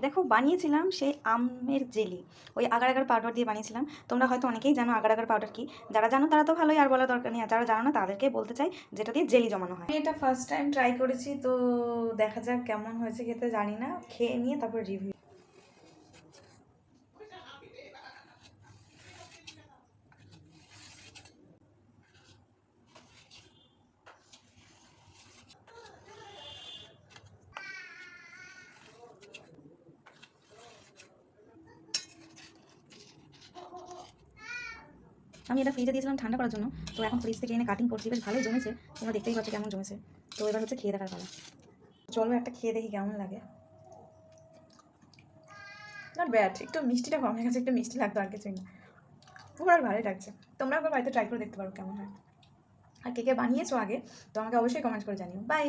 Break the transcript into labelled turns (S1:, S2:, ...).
S1: দেখো বানিয়েছিলাম সেই আমের জেলি, ওই আগার আগার পাউডার দিয়ে বানিয়েছিলাম। তোমরা হয়তো অনেকেই জানো আগার আগার পাউডার কি, যারা জানো তারা তো ভালোই, আর বলার দরকার নেই, আর যারা জানো না তাদেরকে বলতে চাই যেটা দিয়ে জেলি জমানো হয়। আমি এটা ফার্স্ট টাইম ট্রাই করেছি, তো দেখা যাক কেমন হয়েছে খেতে, জানি না, খেয়ে নিয়ে তারপর রিভিউ। আমি এটা ফ্রিজে দিয়েছিলাম ঠান্ডা করার জন্য, তো এখন ফ্রিজ থেকে এনে কাটিং করছি, বেশ ভালোই জমেছে, তোমরা দেখতেই পাচ্ছ কেমন জমেছে। তো এবার হচ্ছে খেয়ে দেখার পালা। চলো একটা খেয়ে দেখি কেমন লাগে। নট ব্যাড, একটু মিষ্টিটা কমে গেছে, একটু মিষ্টি লাগতো আর কিছু না, পুরো আর ভালোই লাগছে। তোমরা একবার বাড়িতে ট্রাই করে দেখতে পারো কেমন হয়। আর কে কে বানিয়েছো আগে, তো আমাকে অবশ্যই কমেন্ট করে জানিও। বাই।